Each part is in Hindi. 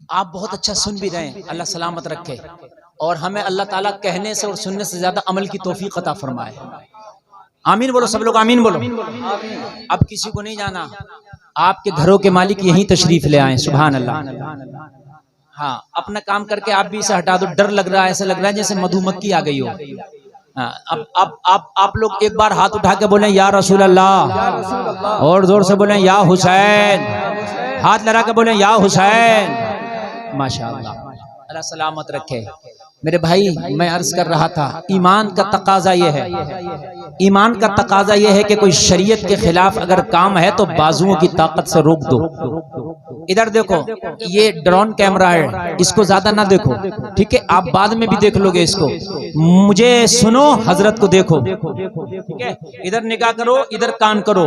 आप बहुत अच्छा सुन भी रहे हैं, अल्लाह सलामत रखे और हमें अल्लाह ताला कहने से और सुनने से ज्यादा अमल की तौफीक अता फरमाए। आमीन बोलो सब लोग, आमीन बोलो। अब किसी को नहीं जाना, आपके घरों के मालिक यहीं तशरीफ ले आए, सुभान अल्लाह। हाँ, अपना काम करके आप भी इसे हटा दो। डर लग रहा है, ऐसा लग रहा है जैसे मधुमक्खी आ गई हो। हाँ, अब आप लोग एक बार हाथ उठा के बोले या रसूल अल्लाह, और जोर से बोले या हुसैन, हाथ लगा के बोले या हुसैन। माशाअल्लाह, अल्लाह सलामत रखे। मेरे भाई, मैं अर्ज कर रहा था, ईमान का तकाजा ये है, ईमान का तकाजा ये है कि कोई शरीयत के खिलाफ अगर काम है तो बाजुओं की ताकत से रोक दो। इधर देखो, ये ड्रोन कैमरा है, इसको ज्यादा ना देखो, ठीक है? आप बाद में भी देख लोगे इसको। मुझे सुनो, हजरत को देखो, ठीक है? इधर निगाह करो, इधर कान करो।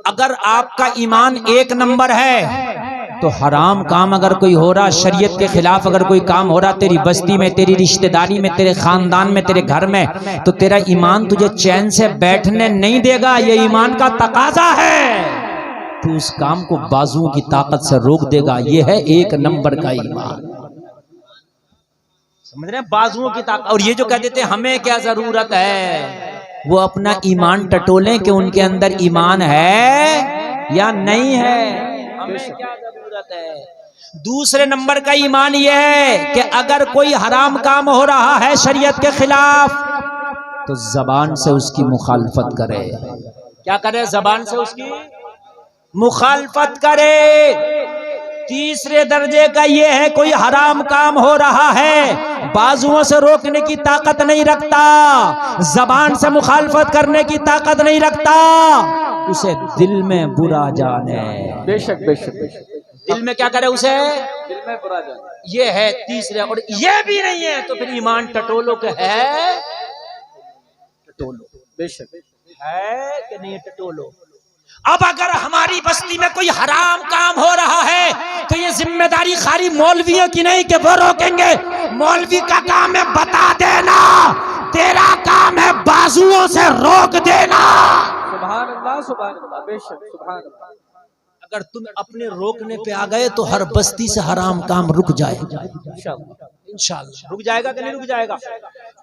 अगर आपका ईमान एक नंबर है तो हराम काम अगर कोई हो रहा, शरीयत के खिलाफ अगर कोई काम हो रहा तेरी बस्ती में, तेरी रिश्तेदारी में, तेरे खानदान में, तेरे घर में, तो तेरा ईमान तुझे चैन से बैठने नहीं देगा। ये ईमान का तकाजा है। तू उस काम को बाजुओं की ताकत से रोक देगा। ये है एक नंबर का ईमान, समझ रहे हैं? बाजुओं की ताकत। और ये जो कह देते हमें क्या जरूरत है, वो अपना ईमान टटोलें कि उनके अंदर ईमान है या नहीं है। हमें क्या जरूरत है। दूसरे नंबर का ईमान यह है कि अगर कोई हराम काम हो रहा है शरीयत के खिलाफ तो जबान से उसकी मुखालफत करे। क्या करे? जबान से उसकी मुखालफत करे। तीसरे दर्जे का यह है, कोई हराम काम हो रहा है, बाजुओं से रोकने की ताकत नहीं रखता, जबान से मुखालफत करने की ताकत नहीं रखता, उसे दिल में बुरा जाने। बेशक बेशक बेशक, दिल में क्या करे? उसे दिल में बुरा जाने। ये है तीसरे। और ये भी नहीं है तो फिर ईमान टटोलो के है, टटोलो। बेशक है कि नहीं? टटोलो। अब अगर हमारी बस्ती में कोई हराम काम हो रहा है तो ये जिम्मेदारी खाली मौलवियों की नहीं कि वो रोकेंगे। मौलवी का काम है बता देना, तेरा काम है बाजुओं से रोक देना। सुभान अल्लाह, सुभान अल्लाह, बेशक सुभान अल्लाह। अगर तुम अपने रोकने पे आ गए तो हर बस्ती से हराम काम रुक जाएगा इंशाअल्लाह। रुक जाएगा कि नहीं रुक जाएगा?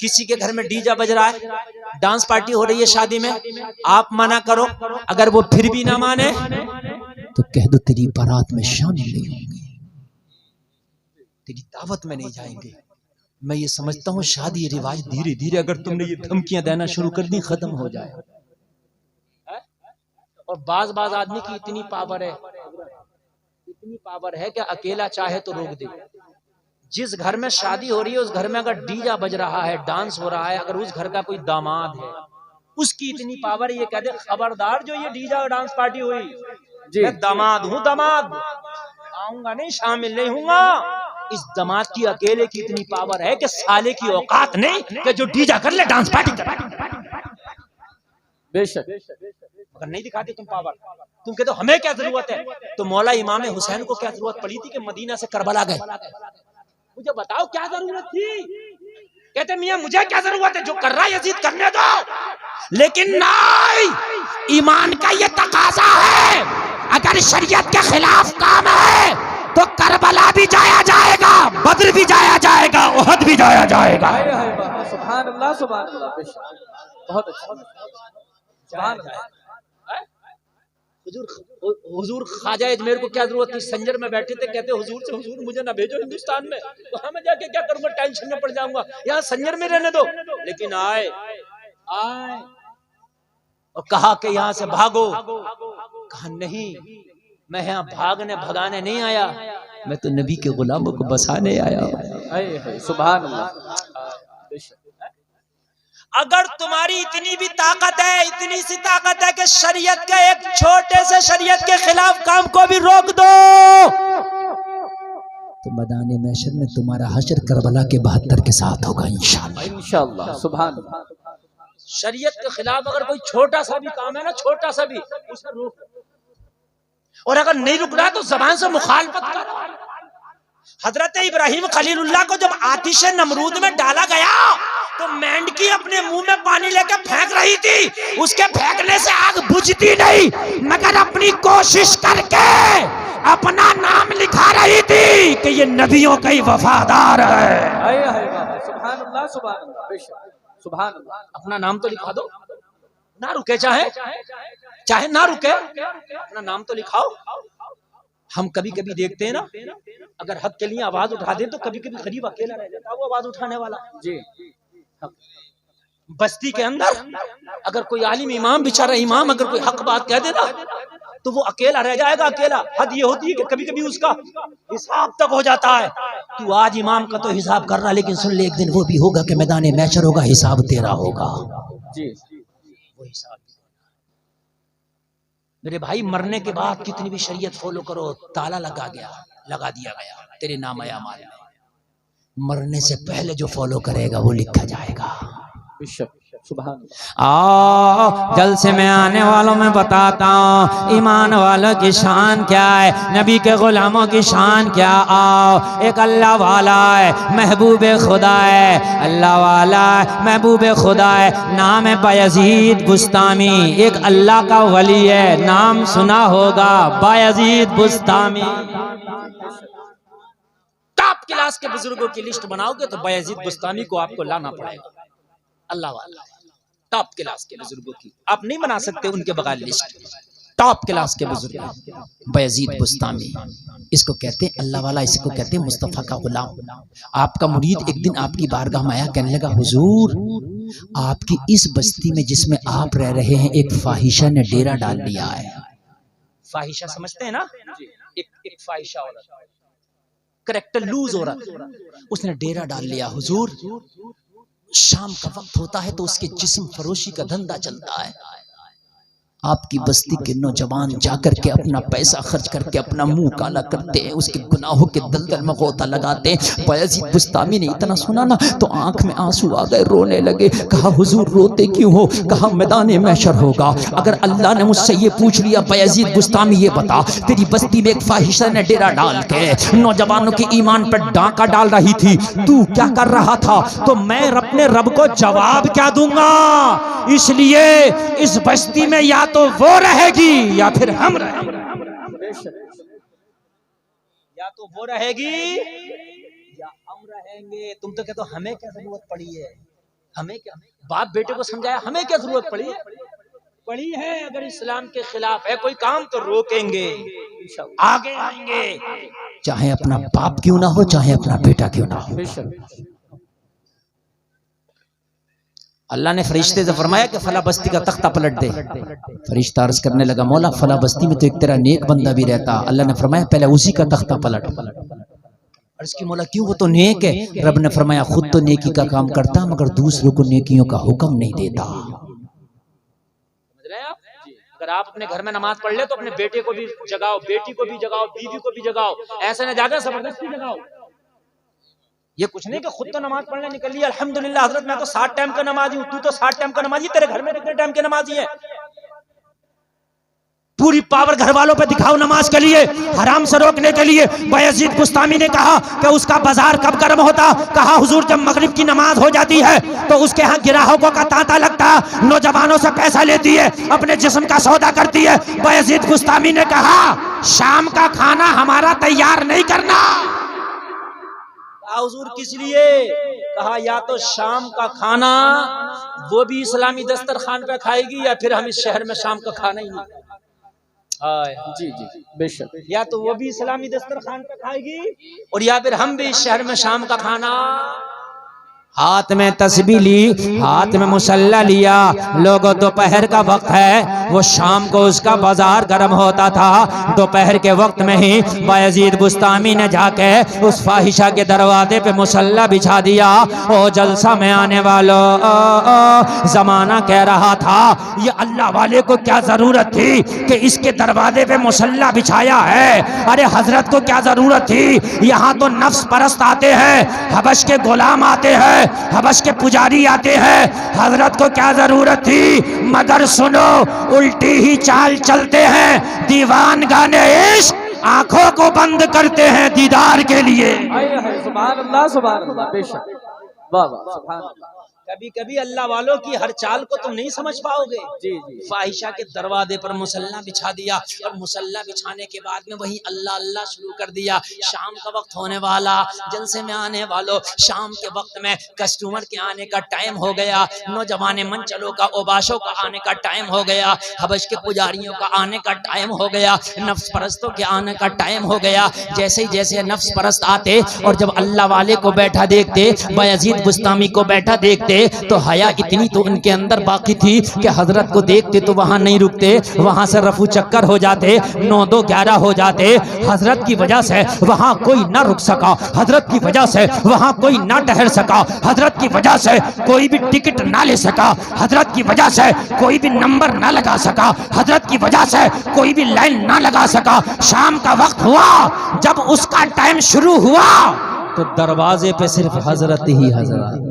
किसी के घर में डीजे बज रहा है, डांस पार्टी हो रही है शादी में, आप मना करो, अगर वो फिर भी ना माने तो कह दो तेरी बारात में शामिल नहीं होंगे, तेरी दावत में नहीं जाएंगे। मैं ये समझता हूँ शादी रिवाज धीरे धीरे अगर तुमने ये धमकियां देना शुरू कर दी खत्म हो जाए। और बाज आदमी की इतनी पावर है, इतनी पावर है कि अकेला चाहे तो रोक दे। जिस घर में शादी हो रही है उस घर में अगर डीजा बज रहा है, डांस हो रहा है, अगर उस घर का कोई दामाद है, उसकी इतनी पावर, ये कह दे खबरदार जो ये डीजा और डांस पार्टी हुई, मैं दामाद हूँ, दामाद आऊंगा नहीं, शामिल नहीं हूँगा। इस दामाद की अकेले की इतनी पावर है कि साले की औकात नहीं कि जो डीजा कर ले, डांस पार्टी कर। बेशक अगर नहीं दिखाते तुम पावर, तुम कहते हो हमें क्या जरूरत है, तो मौला इमाम हुसैन को क्या जरूरत पड़ी थी कि मदीना से करबला गए? मुझे बताओ क्या जरूरत थी? कहते मियां मुझे क्या जरूरत है, जो कर रहा है यजीद करने दो। लेकिन नहीं, ईमान का ये तकाजा है, अगर शरीयत के खिलाफ काम है तो करबला भी जाया जाएगा, बद्र भी जाया जाएगा, उहद भी जाया जाएगा। सुभान अल्लाह, सुभान अल्लाह, बेशक बहुत अच्छा। हुजूर ख्वाजा अजमेर को क्या जरूरत थी? संजर में बैठे थे, कहते हुजूर से, हुजूर मुझे ना भेजो हिंदुस्तान में, वहां में जाके क्या करूंगा, टेंशन में पड़ जाऊंगा, यहाँ संजर में रहने दो। लेकिन आए और कहा कि यहाँ से भागो। कहा नहीं, मैं यहाँ भागने भगाने नहीं आया, मैं तो नबी के गुलामों को बसाने आया। सुभान अल्लाह। अगर तुम्हारी इतनी भी ताकत है, इतनी सी ताकत है कि शरीयत के एक छोटे से शरीयत के खिलाफ काम को भी रोक दो, तो मैदान महशर में तुम्हारा हश्र करबला के 72 के साथ होगा इंशाअल्लाह, इंशाअल्लाह। सुभान अल्लाह। शरीयत के खिलाफ अगर कोई छोटा सा भी काम है ना, छोटा सा भी, उसे रोक। और अगर नहीं रुक रहा तो जबान से मुखालफत करो। हजरत इब्राहिम खलीलुल्लाह को जब आतिश नमरूद में डाला गया तो मेंढकी अपने मुंह में पानी लेकर फेंक रही थी, उसके फेंकने से आग बुझती नहीं, मगर अपनी कोशिश करके अपना नाम लिखा रही थी कि ये नबियों का ही वफादार है। सुभान अल्लाह बेशक सुभान अल्लाह। अपना नाम तो लिखा दो, ना रुके, चाहे ना रुके, अपना नाम तो लिखाओ। हम कभी कभी देखते हैं ना, अगर हक के लिए आवाज उठा दे तो कभी कभी गरीब अकेला रह जाता है वो आवाज उठाने वाला। जी, बस्ती के अंदर अगर कोई आलिम इमाम, बेचारा इमाम, अगर कोई हक बात कह देना तो वो अकेला रह जाएगा, अकेला। हद ये होती है कि कभी कभी उसका हिसाब तक हो जाता है। तू आज इमाम का तो हिसाब कर रहा, लेकिन सुन ले, एक दिन वो भी होगा कि मैदान महशर होगा, हिसाब तेरा होगा। जी, वो हिसाब मेरे भाई, मरने के बाद कितनी भी शरीयत फॉलो करो, ताला लगा दिया गया तेरे नाम अयामाल में। मरने से पहले जो फॉलो करेगा वो लिखा जाएगा। जलसे में आने वालों में बताता हूँ ईमान वालों की शान क्या है, नबी के गुलामों की शान क्या। आओ, एक अल्लाह वाला है, महबूब खुदा है, अल्लाह वाला है, महबूब खुदा है, नाम है बायजीद बुस्तामी। एक अल्लाह का वली है, नाम सुना होगा, बायजीद बुस्तामी। टॉप क्लास के बुजुर्गों की लिस्ट बनाओगे तो बायजीद बुस्तामी को आपको लाना पड़ेगा। अल्लाह वाला टॉप क्लास के बुजुर्गों की आप नहीं बना सकते उनके बगैर लिस्ट। टॉप क्लास के बुजुर्ग बायजीद बुस्तामी, इसको कहते हैं अल्लाह वाला, इसको कहते हैं मुस्तफ़ा का गुलाम। आपका मुरीद एक दिन आपकी बारगाह में आया, कहने लगा हुजूर, आपकी इस बस्ती में जिसमें आप रह रहे हैं एक फाहिशा ने डेरा डाल लिया है। फाहिशा समझते हैं ना, एक फाहिशा औरत, करेक्टर लूज औरत, उसने डेरा डाल लिया। हुजूर, शाम का वक्त होता है तो उसके जिस्म फरोशी का धंधा चलता है। आपकी बस्ती के नौजवान जाकर के अपना पैसा खर्च करके अपना मुंह काला करते हैं, उसके गुनाहों के दलदल में गोता लगाते हैं। बायजीद बुस्तामी ने इतना सुना ना तो आंख में आंसू आ गए, रोने लगे। कहा हुजूर रोते क्यों हो? कहा मैदान महशर होगा, अगर अल्लाह ने मुझसे ये पूछ लिया, बायजीद बुस्तामी ये बता, तेरी बस्ती में एक फाहिशा ने डेरा डाल के नौजवानों के ईमान पर डाका डाल रही थी, तू क्या कर रहा था? तो मैं अपने रब को जवाब क्या दूंगा? इसलिए इस बस्ती में या तो वो रहेगी या फिर हम रहेंगे, या तो वो रहेगी या हम रहेंगे। तुम तो कहते हो हमें क्या जरूरत पड़ी है, हमें क्या, बाप बेटे को समझाया, हमें क्या जरूरत पड़ी है। अगर इस्लाम के खिलाफ है कोई काम तो रोकेंगे, आगे आएंगे, चाहे अपना बाप क्यों ना हो, चाहे अपना बेटा क्यों ना हो। अल्लाह ने फरिश्ते से फरमाया कि फला बस्ती का तख्ता पलट दे। फरिश्ता अर्ज करने लगा, मौला फला बस्ती में तो एक तेरा नेक बंदा भी रहता। अल्लाह ने फरमाया पहले उसी का तख्ता पलट। अर्ज की मौला क्यों, वो तो नेक है। रब ने फरमाया खुद तो नेकी का काम करता मगर दूसरों को नेकियों का हुक्म नहीं देता। समझ रहे हैं आप? अगर आप अपने घर में नमाज पढ़ ले तो अपने बेटे को भी जगाओ, बेटी को भी जगाओ, बीवी को भी जगाओ, ऐसे न जागा जबरदस्ती जगाओ। ये कुछ नहीं कि खुद तो नमाज पढ़ने निकल लिया, अल्हम्दुलिल्लाह हजरत मैं तो 60 टाइम का नमाजी हूँ, तू तो 60 टाइम का नमाजी, तेरे घर में कितने टाइम के नमाजी है? पूरी पावर घर वालों पे दिखाओ नमाज के लिए, हराम से रोकने के लिए। बायजीद बुस्तामी ने कहा कि उसका बाजार कब गर्म होता? कहा हुजूर जब मगरिब की नमाज हो जाती है तो उसके यहाँ ग्राहकों का तांता लगता, नौजवानों से पैसा लेती है, अपने जिस्म का सौदा करती है। बायजीद बुस्तामी ने कहा शाम का खाना हमारा तैयार नहीं करना। हुजूर किस लिए? कहा या तो शाम का खाना वो भी इस्लामी दस्तरखान पे खाएगी या फिर हम इस शहर में शाम का खाना ही नहीं। जी जी बेशक, या तो वो भी इस्लामी दस्तरखान पे खाएगी और या फिर हम भी इस शहर में शाम का खाना। हाथ में तस्बीह ली, हाथ में मुसल्ला लिया। लोगों दोपहर का वक्त है, वो शाम को उसका बाजार गर्म होता था। दोपहर के वक्त में ही बायजीद बुस्तामी ने जाके उस फाहिशा के दरवाजे पे मुसल्ला बिछा दिया। ओ जलसा में आने वालों, जमाना कह रहा था ये अल्लाह वाले को क्या जरूरत थी कि इसके दरवाजे पे मुसल्ला बिछाया है? अरे हजरत को क्या जरूरत थी? यहाँ तो नफ्स परस्त आते हैं, हबश के गुलाम आते हैं, हबश के पुजारी आते हैं। हजरत को क्या जरूरत थी? मगर सुनो उल्टी ही चाल चलते हैं, दीवान गाने इश्क आंखों को बंद करते हैं दीदार के लिए। सुभान अल्लाह बेशक, वाह वाह सुभान अल्लाह। कभी कभी अल्लाह वालों की हर चाल को तुम नहीं समझ पाओगे। जी जी फाहिशा के दरवाजे पर मुसल्ला बिछा दिया और मुसल्ला बिछाने के बाद में वही अल्लाह अल्लाह शुरू कर दिया। शाम का वक्त होने वाला, जलसे में आने वालों, शाम के वक्त में कस्टमर के आने का टाइम हो गया, नौजवान मंचलों का, ओबाशों का आने का टाइम हो गया, हबश के पुजारियों का आने का टाइम हो गया, नफ्स परस्तों के आने का टाइम हो गया। जैसे ही जैसे नफ्स परस्त आते और जब अल्लाह वाले को बैठा देखते, बायजीद बुस्तामी को बैठा देखते, तो हया इतनी तो उनके अंदर बाकी थी कि हजरत को देखते तो वहां नहीं रुकते, वहां से रफू चक्कर हो जाते, 9-2-11 हो जाते। हजरत की वजह से वहां कोई ना रुक सका, हजरत की वजह से वहां कोई ना ठहर सका, हजरत की वजह से कोई भी टिकट ना ले सका, हजरत की वजह से कोई भी नंबर ना लगा सका, हजरत की वजह से कोई भी लाइन ना लगा सका। शाम का वक्त हुआ, जब उसका टाइम शुरू हुआ तो दरवाजे पे सिर्फ हजरत ही हजरत।